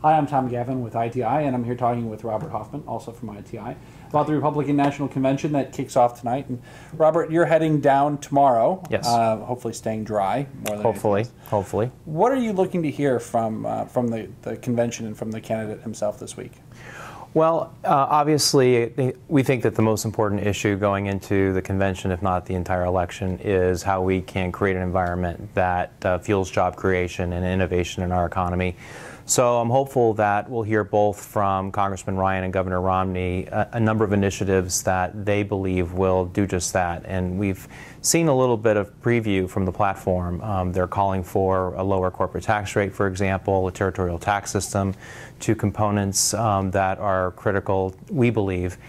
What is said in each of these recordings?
Hi, I'm Tom Gavin with ITI, and I'm here talking with Robert Hoffman, also from ITI, about the Republican National Convention that kicks off tonight. And Robert, you're heading down tomorrow. Yes. Hopefully staying dry. More than Hopefully. What are you looking to hear from the convention and from the candidate himself this week? Well, obviously, we think that the most important issue going into the convention, if not the entire election, is how we can create an environment that fuels job creation and innovation in our economy. So I'm hopeful that we'll hear both from Congressman Ryan and Governor Romney a number of initiatives that they believe will do just that. And we've seen a little bit of preview from the platform. They're calling for a lower corporate tax rate, for example, a territorial tax system, two components that are critical, we believe,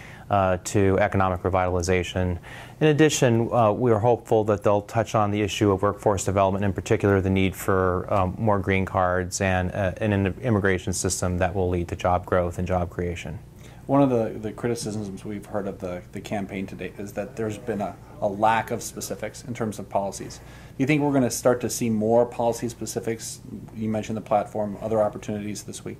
to economic revitalization. In addition, we are hopeful that they'll touch on the issue of workforce development, in particular the need for more green cards and an immigration system that will lead to job growth and job creation. One of the criticisms we've heard of the campaign to date is that there's been a lack of specifics in terms of policies. Do you think we're going to start to see more policy specifics? You mentioned the platform, other opportunities this week.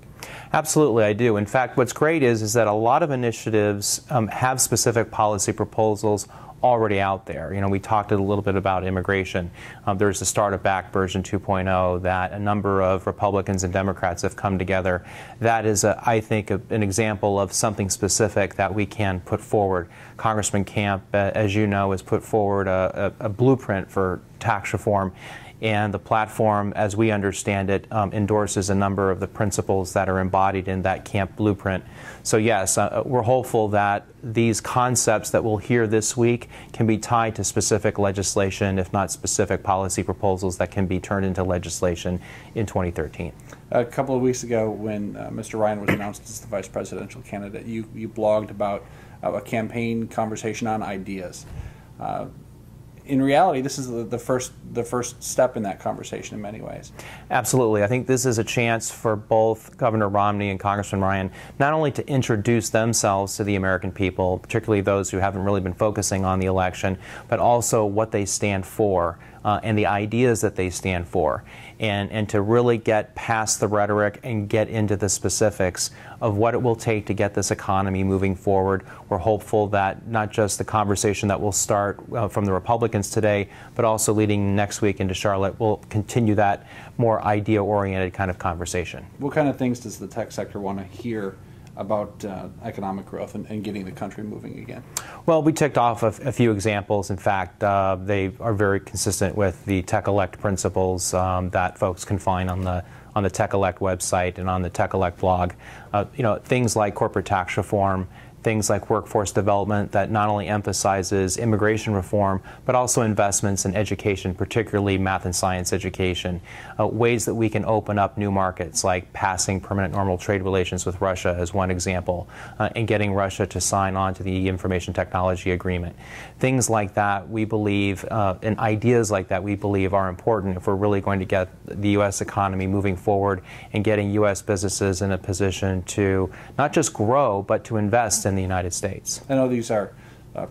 Absolutely, I do. In fact, what's great is that a lot of initiatives have specific policy proposals already out there. You know, we talked a little bit about immigration. There's the Startup Act version 2.0 that a number of Republicans and Democrats have come together. That is, I think, an example of something specific that we can put forward. Congressman Camp, as you know, has put forward a blueprint for tax reform. And the platform, as we understand it, endorses a number of the principles that are embodied in that Camp blueprint. So yes, we're hopeful that these concepts that we'll hear this week can be tied to specific legislation, if not specific policy proposals that can be turned into legislation in 2013. A couple of weeks ago, when Mr. Ryan was announced as the vice presidential candidate, you blogged about a campaign conversation on ideas. In reality, this is the first step in that conversation in many ways. Absolutely. I think this is a chance for both Governor Romney and Congressman Ryan not only to introduce themselves to the American people, particularly those who haven't really been focusing on the election, but also what they stand for and the ideas that they stand for, and to really get past the rhetoric and get into the specifics of what it will take to get this economy moving forward. We're hopeful that not just the conversation that will start from the Republicans today, but also leading next week into Charlotte will continue that more idea-oriented kind of conversation. What kind of things does the tech sector want to hear about economic growth and getting the country moving again? Well, we ticked off a few examples. In fact, they are very consistent with the Tech Elect principles that folks can find on the Tech Elect website and on the Tech Elect blog. You know, things like corporate tax reform, things like workforce development that not only emphasizes immigration reform, but also investments in education, particularly math and science education. Ways that we can open up new markets, like passing permanent normal trade relations with Russia as one example, and getting Russia to sign on to the information technology agreement. Things like that, we believe, and ideas like that, we believe are important if we're really going to get the U.S. economy moving forward and getting U.S. businesses in a position to not just grow, but to invest in the United States. I know these are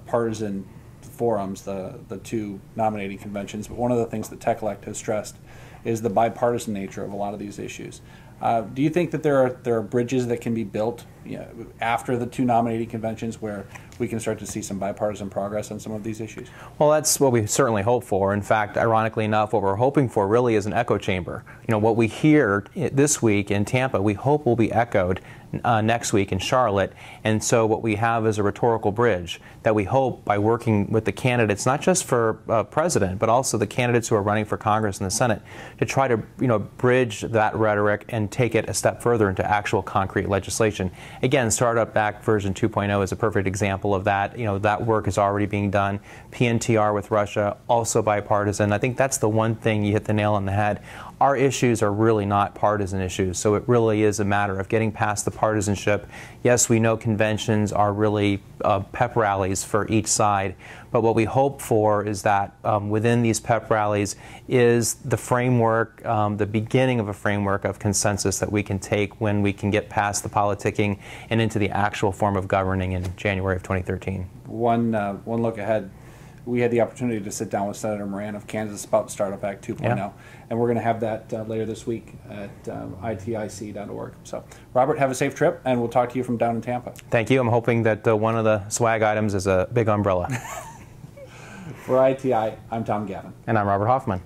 partisan forums, the two nominating conventions, but one of the things that Tech Elect has stressed is the bipartisan nature of a lot of these issues. Do you think that there are bridges that can be built, you know, after the two nominating conventions where we can start to see some bipartisan progress on some of these issues? Well, that's what we certainly hope for. In fact, ironically enough, what we're hoping for really is an echo chamber. You know, what we hear this week in Tampa, we hope will be echoed next week in Charlotte. And so what we have is a rhetorical bridge that we hope, by working with the candidates, not just for president, but also the candidates who are running for Congress and the Senate, to try to, you know, bridge that rhetoric and take it a step further into actual concrete legislation. Again, Startup Act version 2.0 is a perfect example of that. You know, that work is already being done. PNTR with Russia, also bipartisan. I think that's the one thing, you hit the nail on the head. Our issues are really not partisan issues, so it really is a matter of getting past the partisanship. Yes, we know conventions are really pep rallies for each side, but what we hope for is that within these pep rallies is the framework, the beginning of a framework of consensus that we can take when we can get past the politicking and into the actual form of governing in January of 2013. One look ahead. we had the opportunity to sit down with Senator Moran of Kansas about Startup Act 2.0, Yeah. and we're going to have that later this week at itic.org. So, Robert, have a safe trip, and we'll talk to you from down in Tampa. Thank you. I'm hoping that one of the swag items is a big umbrella. For ITI, I'm Tom Gavin. And I'm Robert Hoffman.